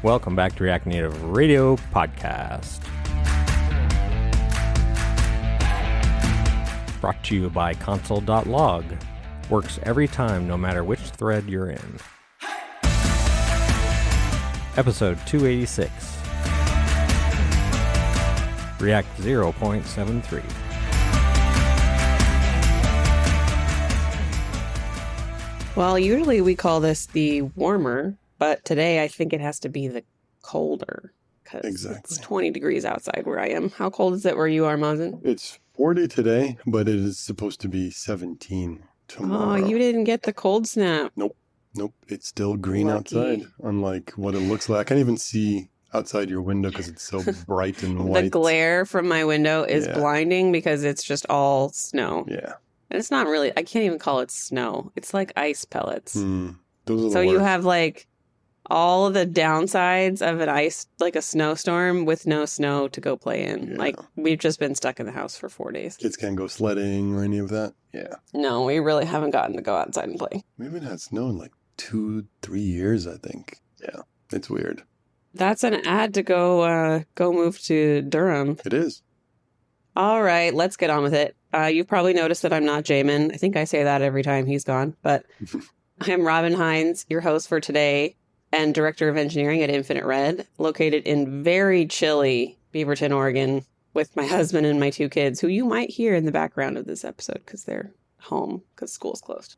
Welcome back to React Native Radio Podcast. Brought to you by console.log. Works every time, no matter which thread you're in. Episode 286. React 0.73. Well, usually we call this the warmer, but today I think it has to be the colder. Because it's 20 degrees outside where I am. How cold is it where you are, Mazen? It's 40 today, but it is supposed to be 17 tomorrow. Oh, you didn't get the cold snap. Nope. It's still green outside, unlike what it looks like. I can't even see outside your window because it's so bright and white. The glare from my window is blinding because it's just all snow. Yeah. And it's not really, I can't even call it snow. It's like ice pellets. Those are so you have like all of the downsides of an ice, like a snowstorm with no snow to go play in. Yeah. Like we've just been stuck in the house for 4 days. Kids can't go sledding or any of that. Yeah. No, we really haven't gotten to go outside and play. We haven't had snow in like 2-3 years, I think. Yeah. It's weird. That's an ad to go move to Durham. It is. All right, let's get on with it. You've probably noticed that I'm not Jamin. I think I say that every time he's gone. But I'm Robin Hines, your host for today and Director of Engineering at Infinite Red, located in very chilly Beaverton, Oregon, with my husband and my 2 kids, who you might hear in the background of this episode because they're home because school's closed.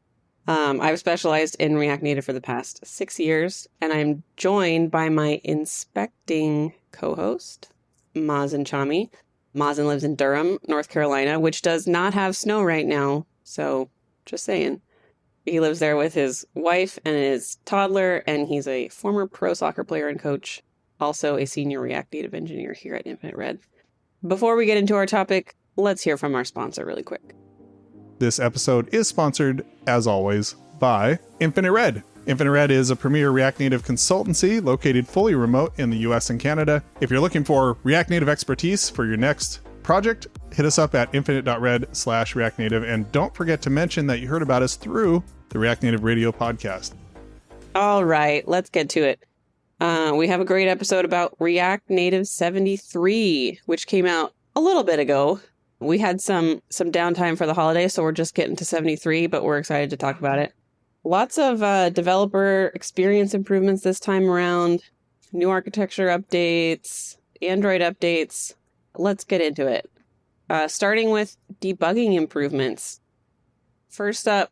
I've specialized in React Native for the past 6 years, and I'm joined by my inspecting co-host, Mazen Chami. Mazen lives in Durham, North Carolina, which does not have snow right now, so just saying. He lives there with his wife and his toddler, and he's a former pro soccer player and coach, also a senior React Native engineer here at Infinite Red. Before we get into our topic, let's hear from our sponsor really quick. This episode is sponsored, as always, by Infinite Red. Infinite Red is a premier React Native consultancy located fully remote in the US and Canada. If you're looking for React Native expertise for your next project, hit us up at infinite.red/React Native. And don't forget to mention that you heard about us through the React Native Radio podcast. All right, let's get to it. We have a great episode about React Native 73, which came out a little bit ago. We had some downtime for the holidays, so we're just getting to 73, but we're excited to talk about it. Lots of developer experience improvements this time around, new architecture updates, Android updates. Let's get into it. Starting with debugging improvements. First up,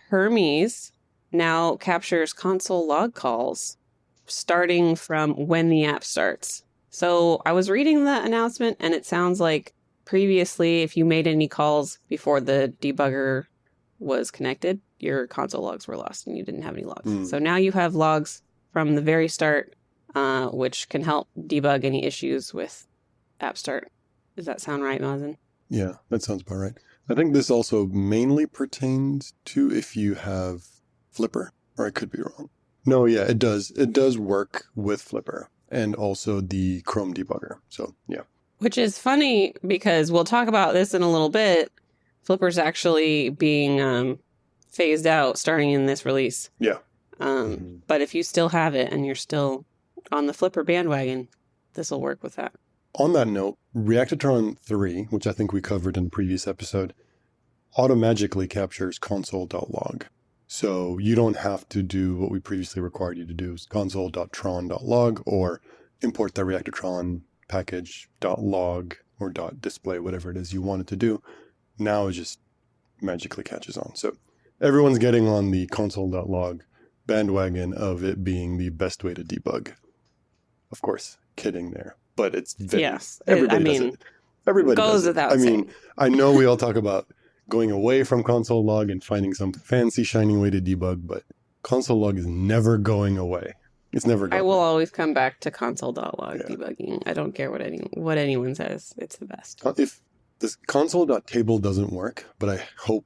Hermes now captures console log calls starting from when the app starts. So I was reading the announcement, and it sounds like previously, if you made any calls before the debugger was connected, your console logs were lost and you didn't have any logs. So now you have logs from the very start, which can help debug any issues with app start. Does that sound right, Mazen? Yeah, that sounds about right. I think this also mainly pertains to if you have Flipper, or I could be wrong. No, yeah, it does. It does work with Flipper and also the Chrome debugger. So, yeah. Which is funny because we'll talk about this in a little bit. Flipper's actually being phased out starting in this release. Yeah. But if you still have it and you're still on the Flipper bandwagon, this will work with that. On that note, Reactotron 3, which I think we covered in the previous episode, automagically captures console.log. So you don't have to do what we previously required you to do, console.tron.log, or import the Reactotron package.log or .display, whatever it is you want it to do. Now it just magically catches on. So everyone's getting on the console.log bandwagon of it being the best way to debug. Of course, kidding there, but it's everybody does it. Everybody goes does it. Without saying. I know we all talk about going away from console log and finding some fancy shiny way to debug, but console log is never going away. It's never going I will always come back to console.log debugging. I don't care what anyone says. It's the best. If this console.table doesn't work, but I hope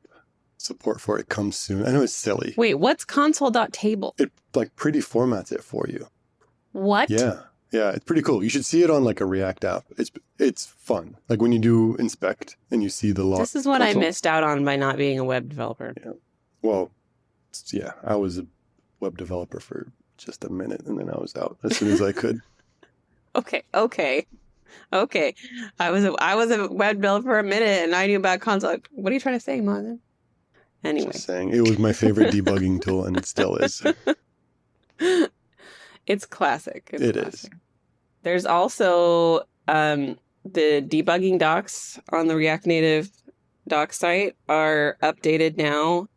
support for it comes soon. I know it's silly. Wait, what's console.table? It like pretty formats it for you. What? Yeah. Yeah, it's pretty cool. You should see it on like a React app. It's fun. Like when you do inspect and you see the log. This is what I missed out on by not being a web developer. Yeah. Well, yeah, I was a web developer for just a minute and then I was out as soon as I could. Okay. I was a web developer for a minute and I knew about console. What are you trying to say, Mazen? Anyway. Just saying, it was my favorite debugging tool and it still is. It's classic. It is. There's also the debugging docs on the React Native doc site are updated now.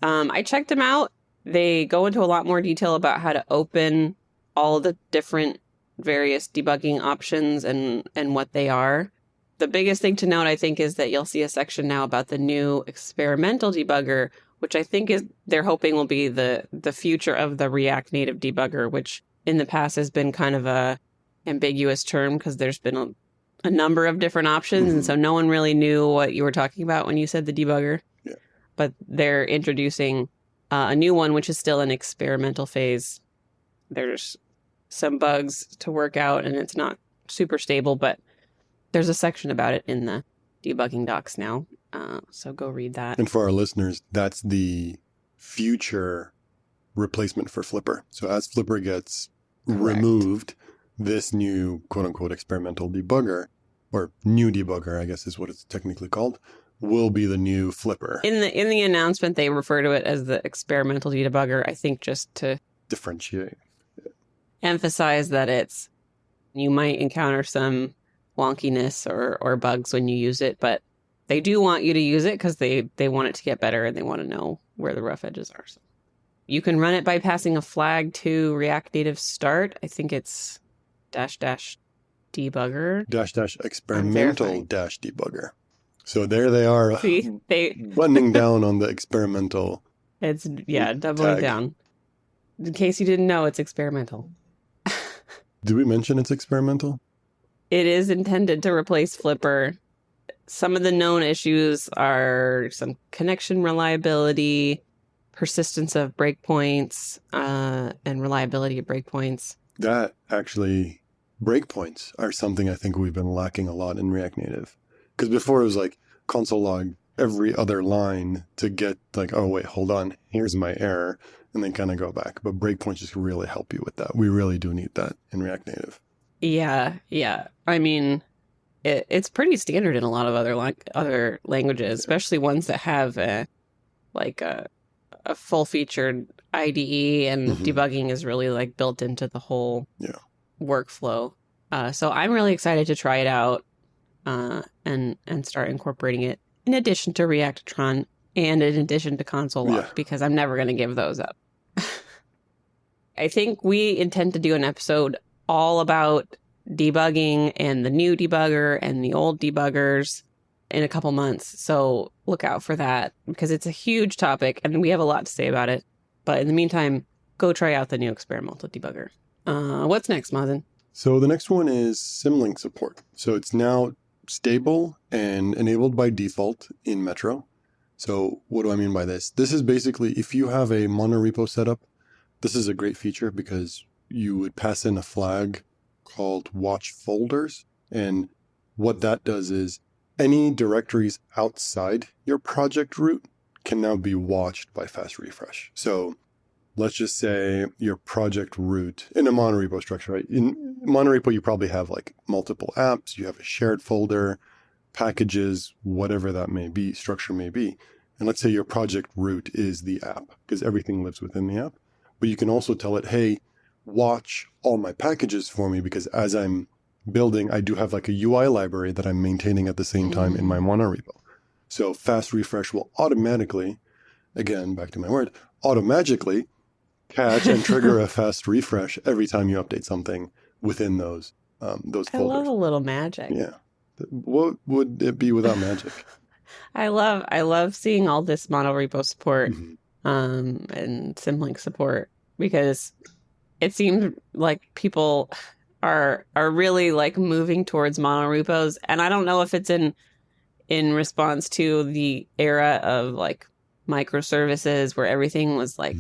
I checked them out. They go into a lot more detail about how to open all the different various debugging options and what they are. The biggest thing to note, I think, is that you'll see a section now about the new experimental debugger, which I think is they're hoping will be the future of the React Native debugger, which in the past has been kind of a ambiguous term because there's been a number of different options, and so no one really knew what you were talking about when you said the debugger. Yeah. But they're introducing a new one, which is still in experimental phase. There's some bugs to work out, and it's not super stable, but there's a section about it in the debugging docs now. So go read that. And for our listeners, that's the future replacement for Flipper. So as Flipper gets removed, this new quote-unquote experimental debugger, or new debugger, I guess is what it's technically called, will be the new Flipper. In the announcement, they refer to it as the experimental debugger, I think just to Differentiate. emphasize that you might encounter some wonkiness or bugs when you use it, but they do want you to use it because they want it to get better and they want to know where the rough edges are. So you can run it by passing a flag to React Native start. I think it's -- debugger. -- experimental -debugger. So there they are. See, buttoning down on the experimental. It's doubling tag. down. In case you didn't know, it's experimental. Did we mention it's experimental? It is intended to replace Flipper. Some of the known issues are some connection reliability, persistence of breakpoints, and reliability of breakpoints. That actually, breakpoints are something I think we've been lacking a lot in React Native. Because before it was like console log every other line to get like, oh wait, hold on, here's my error, and then kind of go back. But breakpoints just really help you with that. We really do need that in React Native. Yeah. I mean, it's pretty standard in a lot of other languages, especially ones that have a full-featured IDE, and debugging is really like built into the whole workflow. So I'm really excited to try it out and start incorporating it in addition to Reactron and in addition to console log, because I'm never going to give those up. I think we intend to do an episode all about debugging and the new debugger and the old debuggers in a couple months. So look out for that because it's a huge topic and we have a lot to say about it. But in the meantime, go try out the new experimental debugger. What's next, Mazen? So the next one is symlink support. So it's now stable and enabled by default in Metro. So what do I mean by this? This is basically if you have a monorepo setup, this is a great feature because you would pass in a flag called watch folders. And what that does is any directories outside your project root can now be watched by fast refresh. So let's just say your project root in a monorepo structure, right? In monorepo, you probably have like multiple apps, you have a shared folder, packages, whatever that may be, structure may be. And let's say your project root is the app because everything lives within the app. But you can also tell it, hey, watch all my packages for me because as I'm building, I do have like a UI library that I'm maintaining at the same time in my monorepo. So fast refresh will automatically, again, back to my word, automagically catch and trigger a fast refresh every time you update something within those folders. I love a little magic. Yeah. What would it be without magic? I love seeing all this monorepo support and symlink support because it seems like people are really like moving towards monorepos, and I don't know if it's in response to the era of like microservices where everything was like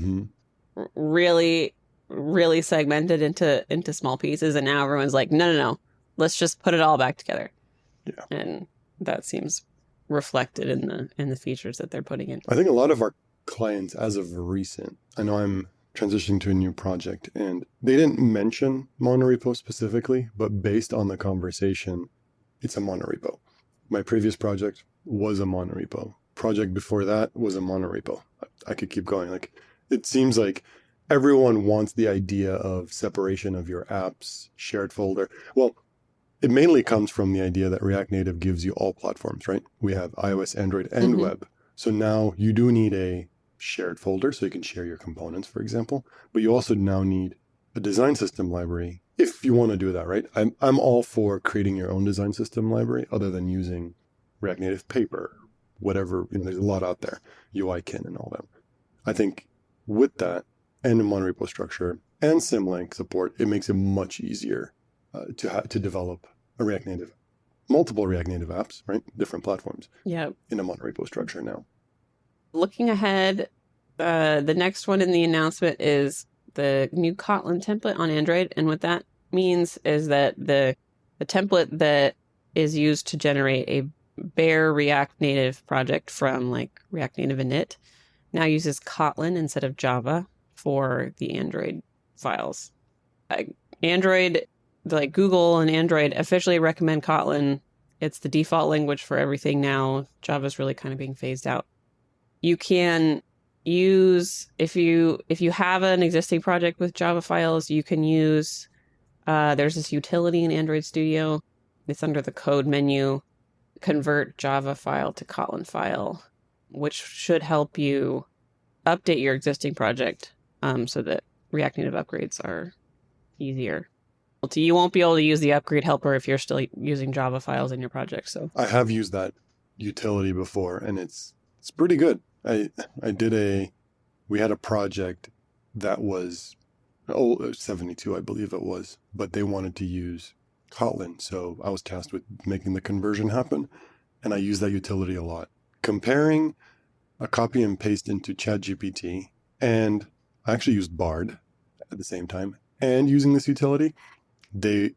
really really segmented into small pieces, and now everyone's like, no, let's just put it all back together. Yeah. And that seems reflected in the features that they're putting in. I think a lot of our clients, as of recent, I know I'm transitioning to a new project, and they didn't mention monorepo specifically, but based on the conversation, it's a monorepo. My previous project was a monorepo. Project before that was a monorepo. I could keep going. Like, it seems like everyone wants the idea of separation of your apps, shared folder. Well, it mainly comes from the idea that React Native gives you all platforms, right? We have iOS, Android, and web. So now you do need a shared folder so you can share your components, for example. But you also now need a design system library if you want to do that, right? I'm all for creating your own design system library other than using React Native Paper, whatever. There's a lot out there, UIKit and all that. I think with that and a monorepo structure and Symlink support, it makes it much easier to develop a React Native, multiple React Native apps, right? Different platforms. Yeah. In a monorepo structure now. Looking ahead, the next one in the announcement is the new Kotlin template on Android. And what that means is that the template that is used to generate a bare React Native project from like React Native init now uses Kotlin instead of Java for the Android files. Android, like Google and Android, officially recommend Kotlin. It's the default language for everything now. Java's really kind of being phased out. You can use, if you have an existing project with Java files, you can use, there's this utility in Android Studio. It's under the code menu, convert Java file to Kotlin file, which should help you update your existing project so that React Native upgrades are easier. You won't be able to use the upgrade helper if you're still using Java files in your project. So I have used that utility before, and it's pretty good. We had a project that was 72, I believe it was, but they wanted to use Kotlin. So I was tasked with making the conversion happen, and I used that utility a lot. Comparing a copy and paste into ChatGPT, and I actually used Bard at the same time, and using this utility, this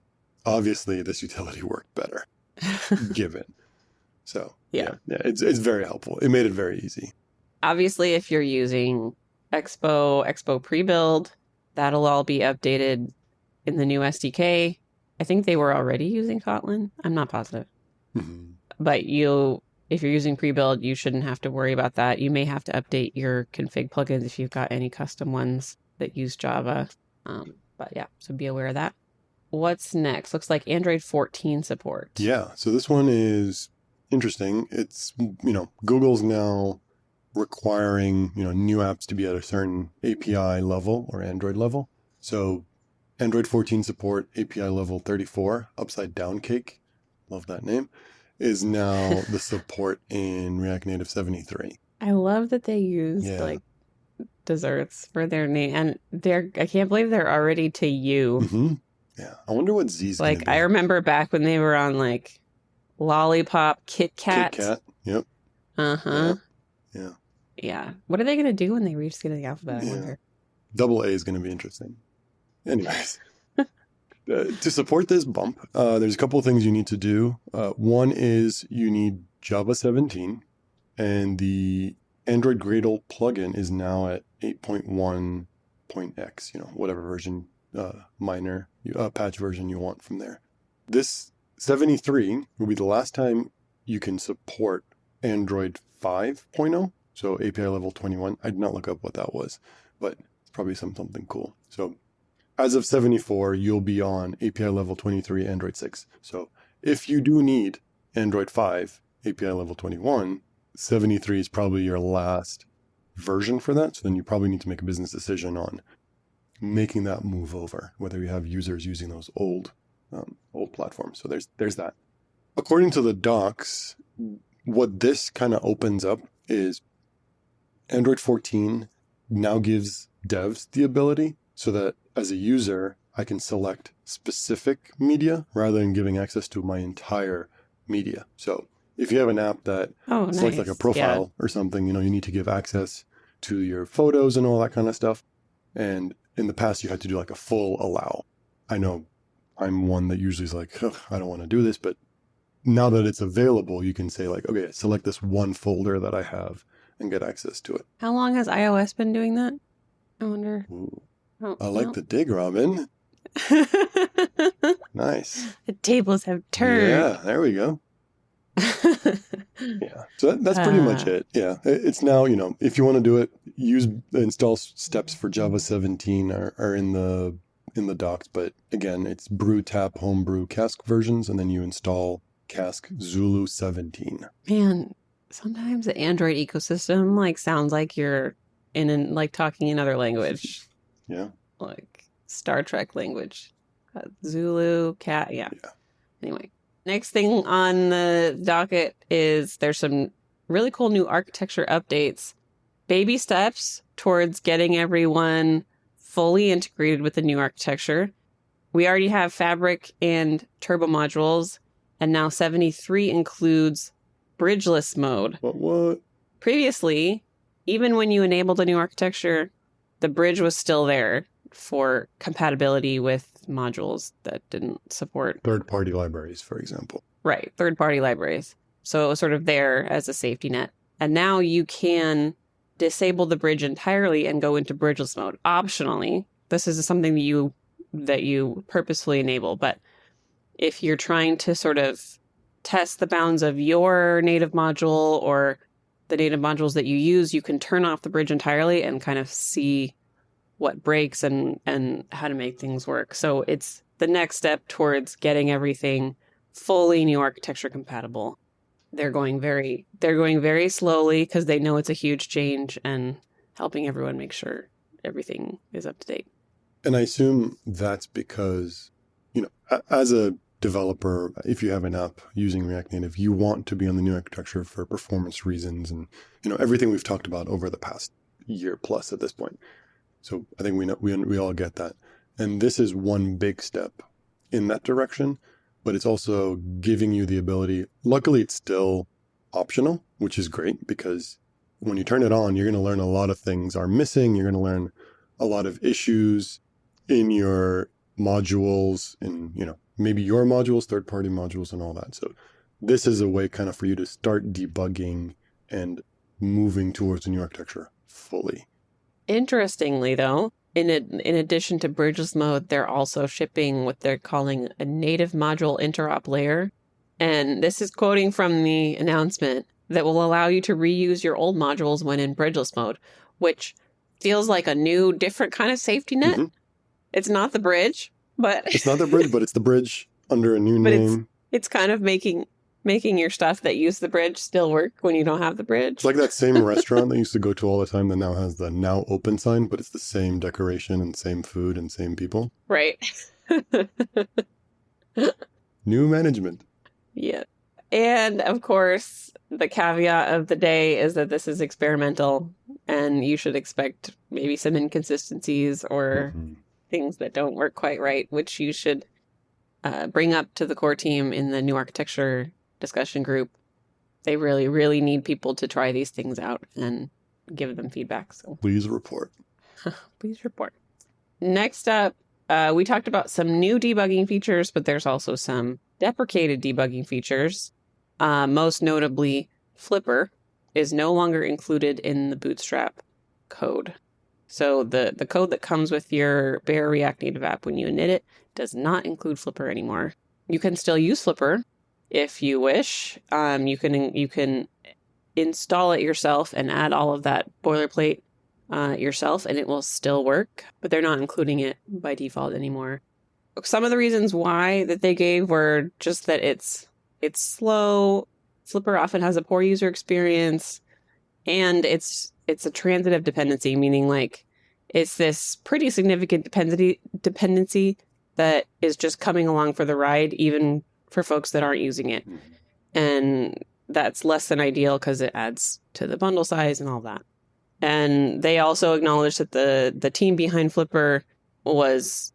utility worked better, given. So yeah, it's very helpful. It made it very easy. Obviously, if you're using Expo pre-build, that'll all be updated in the new SDK. I think they were already using Kotlin. I'm not positive. Mm-hmm. But if you're using pre-build, you shouldn't have to worry about that. You may have to update your config plugins if you've got any custom ones that use Java. But yeah, so be aware of that. What's next? Looks like Android 14 support. Yeah, so this one is interesting. It's, Google's now requiring, new apps to be at a certain API level or Android level. So Android 14 support API level 34, upside down cake, love that name, is now the support in React Native 73. I love that they use desserts for their name, and I can't believe they're already to you. Mm-hmm. Yeah, I wonder what Z's gonna be. I remember back when they were on like Lollipop, Kit Kat. Kit Kat, yep. Uh-huh. Yeah. What are they going to do when they reach the end of the alphabet, I wonder? Double A is going to be interesting. Anyways, to support this bump, there's a couple of things you need to do. One is you need Java 17, and the Android Gradle plugin is now at 8.1.x, whatever version, minor patch version you want from there. This 73 will be the last time you can support Android 5.0, so API level 21. I did not look up what that was, but it's probably something cool. So as of 74, you'll be on API level 23, Android 6. So if you do need Android 5, API level 21, 73 is probably your last version for that. So then you probably need to make a business decision on making that move over, whether you have users using those old platforms. So there's that. According to the docs, what this kind of opens up is Android 14 now gives devs the ability so that as a user, I can select specific media rather than giving access to my entire media. So if you have an app that selects like a profile or something, you need to give access to your photos and all that kind of stuff. And in the past, you had to do like a full allow. I know I'm one that usually is like, ugh, I don't want to do this, but now that it's available, you can say like, okay, select this one folder that I have and get access to it. How long has iOS been doing that? I wonder. Ooh, Oh, I like the dig, Robin. Nice. The tables have turned. Yeah, there we go. Yeah, so that's pretty much it. Yeah, it's now, if you want to do it, use the install steps for Java 17 are in the docs, but again, it's brew, tap, homebrew, Cask versions, and then you install Cask Zulu 17. Man, sometimes the Android ecosystem like sounds like you're like talking another language. Yeah. Like Star Trek language. Zulu, cat, yeah. Anyway. Next thing on the docket is there's some really cool new architecture updates. Baby steps towards getting everyone fully integrated with the new architecture. We already have Fabric and Turbo modules, and now 73 includes bridgeless mode. What? Previously, even when you enabled the new architecture, the bridge was still there for compatibility with modules that didn't support Third-party libraries, for example. Right, third-party libraries. So it was sort of there as a safety net. And now you can disable the bridge entirely and go into bridgeless mode. Optionally, this is something that you purposefully enable. But if you're trying to sort of test the bounds of your native module or the native modules that you use, you can turn off the bridge entirely and kind of see what breaks and how to make things work. So it's the next step towards getting everything fully new architecture compatible. They're going very slowly because they know it's a huge change and helping everyone make sure everything is up to date. And I assume that's because, as a developer, if you have an app using React Native, you want to be on the new architecture for performance reasons and, everything we've talked about over the past year plus at this point. So I think we all get that. And this is one big step in that direction, but it's also giving you the ability. Luckily, it's still optional, which is great because when you turn it on, you're going to learn a lot of things are missing. You're going to learn a lot of issues in your modules and, maybe your modules, third-party modules and all that. So this is a way kind of for you to start debugging and moving towards the new architecture fully. Interestingly, though, in addition to bridgeless mode, they're also shipping what they're calling a native module interop layer. And this is quoting from the announcement that will allow you to reuse your old modules when in bridgeless mode, which feels like a new, different kind of safety net. Mm-hmm. It's not the bridge, but... It's not the bridge, but it's the bridge under a new name. It's kind of making your stuff that use the bridge still work when you don't have the bridge. It's like that same restaurant that I used to go to all the time that now has the now open sign, but it's the same decoration and same food and same people. Right. New management. Yeah. And of course, the caveat of the day is that this is experimental and you should expect maybe some inconsistencies or things that don't work quite right, which you should bring up to the core team in the new architecture discussion group. They really, really need people to try these things out and give them feedback. So please report. Please report. Next up, we talked about some new debugging features, but there's also some deprecated debugging features. Most notably, Flipper is no longer included in the Bootstrap code. So the code that comes with your bare React Native app when you init it does not include Flipper anymore. You can still use Flipper if you wish. You can install it yourself and add all of that boilerplate yourself, and it will still work. But they're not including it by default anymore. Some of the reasons why that they gave were just that it's slow. Flipper often has a poor user experience, and it's a transitive dependency, meaning like it's this pretty significant dependency that is just coming along for the ride, even for folks that aren't using it. And that's less than ideal because it adds to the bundle size and all that. And they also acknowledged that the team behind Flipper was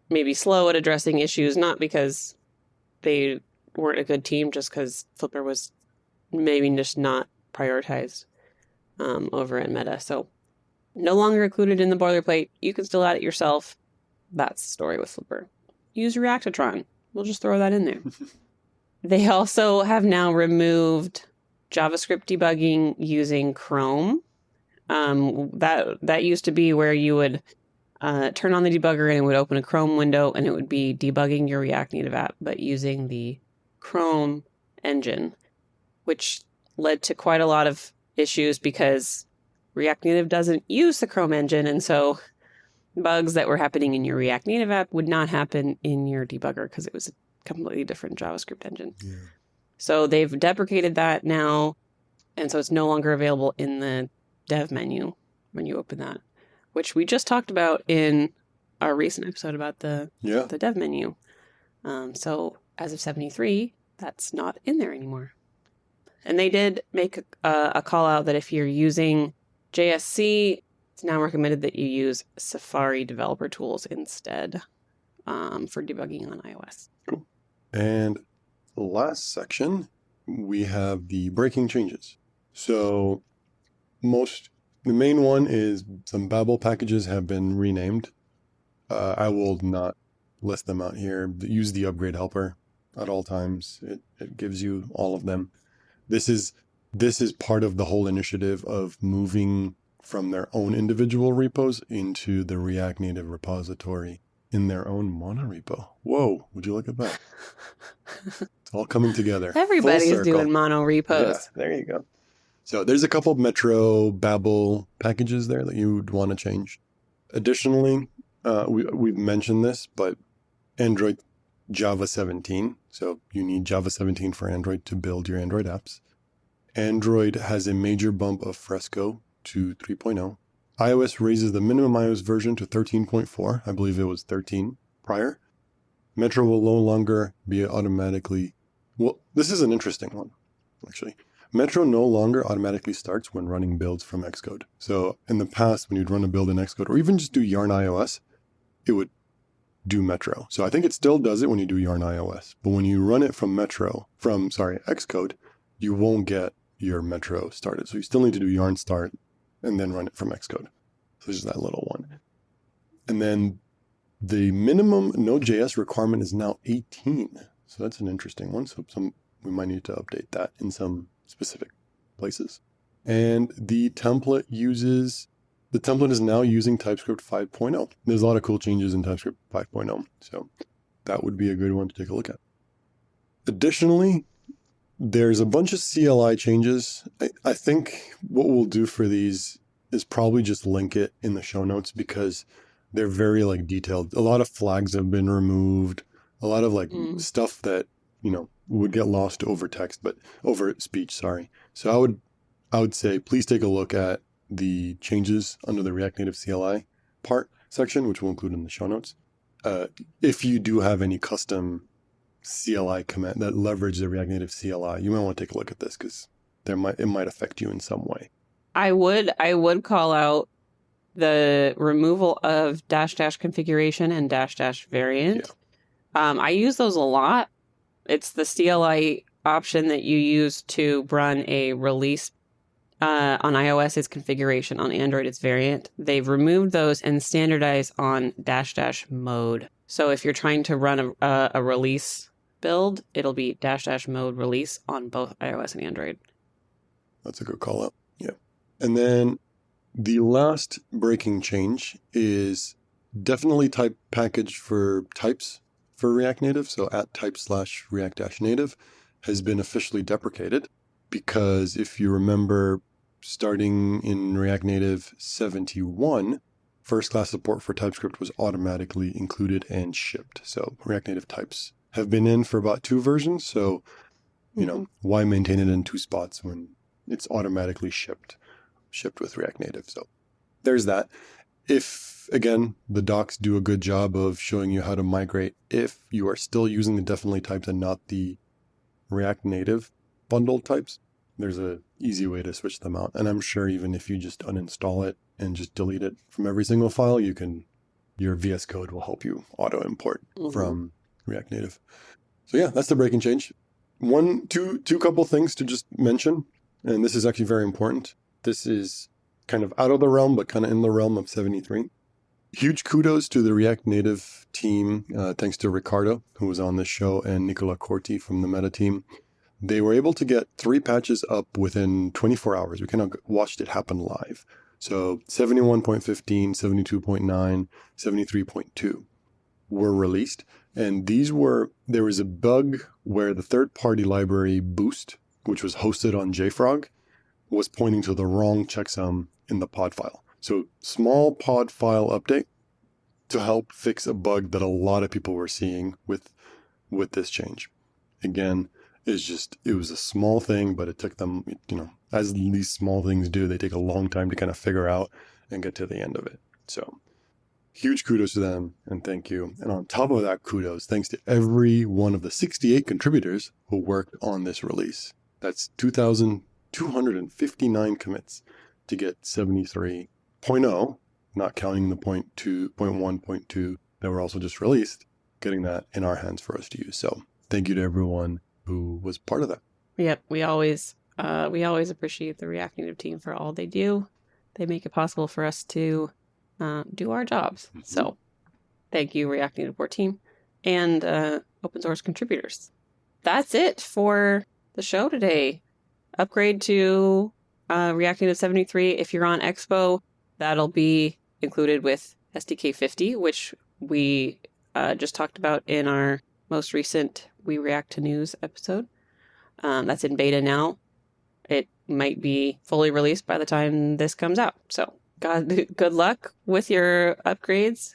maybe slow at addressing issues, not because they weren't a good team, just because Flipper was maybe just not prioritized over at Meta. So No longer included in the boilerplate. You can still add it yourself. That's the story with Flipper. Use Reactatron. We'll just throw that in there. They also have now removed JavaScript debugging using Chrome. That used to be where you would turn on the debugger and it would open a Chrome window and it would be debugging your React Native app, but using the Chrome engine, which led to quite a lot of issues because React Native doesn't use the Chrome engine, and so bugs that were happening in your React Native app would not happen in your debugger because it was a completely different JavaScript engine. Yeah. So they've deprecated that now, and so it's no longer available in the dev menu when you open that, which we just talked about in our recent episode about the dev menu. So as of 73, that's not in there anymore. And they did make a call out that if you're using JSC, it's now recommended that you use Safari developer tools instead for debugging on iOS. Cool. And the last section, we have the breaking changes. So the main one is some Babel packages have been renamed. I will not list them out here. Use the upgrade helper at all times. It gives you all of them. This is part of the whole initiative of moving from their own individual repos into the React Native repository in their own monorepo. Whoa, would you look at that? It's all coming together. Everybody's doing monorepos. Yeah, there you go. So there's a couple of Metro Babel packages there that you would want to change. Additionally, we've mentioned this, but Android Java 17. So you need Java 17 for Android to build your Android apps. Android has a major bump of Fresco to 3.0. iOS raises the minimum iOS version to 13.4. I believe it was 13 prior. Metro will no longer be automatically... Well, this is an interesting one, actually. Metro no longer automatically starts when running builds from Xcode. So in the past, when you'd run a build in Xcode, or even just do Yarn iOS, it would do Metro. So I think it still does it when you do Yarn iOS. But when you run it from Xcode, you won't get your Metro started. So you still need to do Yarn start and then run it from Xcode. So there's that little one. And then the minimum Node.js requirement is now 18. So that's an interesting one. So we might need to update that in some specific places. And the template is now using TypeScript 5.0. There's a lot of cool changes in TypeScript 5.0. So that would be a good one to take a look at. Additionally, there's a bunch of CLI changes. I think what we'll do for these is probably just link it in the show notes because they're very detailed. A lot of flags have been removed. A lot of stuff that, would get lost over speech, sorry. So I would say please take a look at the changes under the React Native CLI part section, which we'll include in the show notes. If you do have any custom CLI command that leverage the React Native CLI, you might want to take a look at this because it might affect you in some way. I would call out the removal of -- configuration and -- variant. Yeah. I use those a lot. It's the CLI option that you use to run a release. On iOS, it's configuration. On Android, it's variant. They've removed those and standardized on -- mode. So if you're trying to run a release build, it'll be -- mode release on both iOS and Android. That's a good call out. Yeah. And then the last breaking change is definitely type package for types for React Native. So @type/React-Native has been officially deprecated because if you remember, starting in React Native 71, first-class support for TypeScript was automatically included and shipped. So React Native types have been in for about 2 versions. So, why maintain it in 2 spots when it's automatically shipped with React Native? So there's that. If, again, the docs do a good job of showing you how to migrate, if you are still using the definitely types and not the React Native bundled types, there's an easy way to switch them out. And I'm sure even if you just uninstall it and just delete it from every single file, your VS Code will help you auto import from React Native. So yeah, that's the breaking change. Two couple things to just mention. And this is actually very important. This is kind of out of the realm, but kind of in the realm of 73. Huge kudos to the React Native team, thanks to Ricardo, who was on this show, and Nicola Corti from the Meta team. They were able to get 3 patches up within 24 hours. We kind of watched it happen live. So 71.15, 72.9, 73.2 were released. And there was a bug where the third-party library Boost, which was hosted on JFrog, was pointing to the wrong checksum in the pod file. So small pod file update to help fix a bug that a lot of people were seeing with this change. Again, it was a small thing, but it took them, as these small things do, they take a long time to kind of figure out and get to the end of it. So huge kudos to them and thank you. And on top of that, kudos, thanks to every one of the 68 contributors who worked on this release. That's 2,259 commits to get 73.0, not counting the 0.2, 0.1, 0.2 that were also just released, getting that in our hands for us to use. So thank you to everyone who was part of that. Yep, we always appreciate the React Native team for all they do. They make it possible for us to do our jobs. Mm-hmm. So thank you, React Native Board team and open source contributors. That's it for the show today. Upgrade to React Native 73. If you're on Expo, that'll be included with SDK 50, which we just talked about in our most recent We React to News episode. That's in beta now. It might be fully released by the time this comes out. So good luck with your upgrades.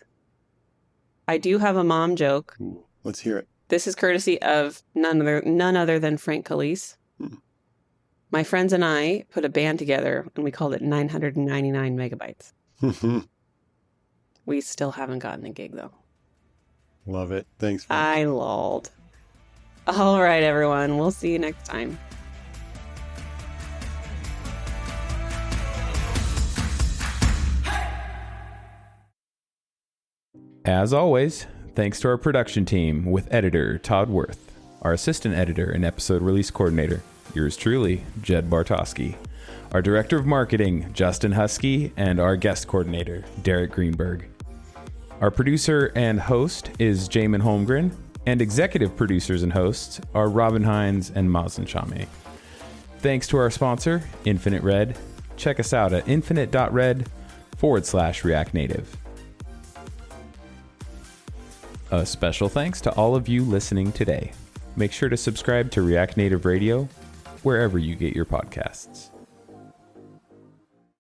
I do have a mom joke. Ooh, let's hear it. This is courtesy of none other than Frank Calise. My friends and I put a band together and we called it 999 megabytes. We still haven't gotten a gig though. Love it. Thanks, Frank. I lolled. All right, everyone. We'll see you next time. As always, thanks to our production team with editor Todd Worth, our assistant editor and episode release coordinator, yours truly, Jed Bartosky, our director of marketing, Justin Husky, and our guest coordinator, Derek Greenberg. Our producer and host is Jamin Holmgren, and executive producers and hosts are Robin Hines and Mazen Chame. Thanks to our sponsor, Infinite Red. Check us out at infinite.red/React Native. A special thanks to all of you listening today. Make sure to subscribe to React Native Radio wherever you get your podcasts.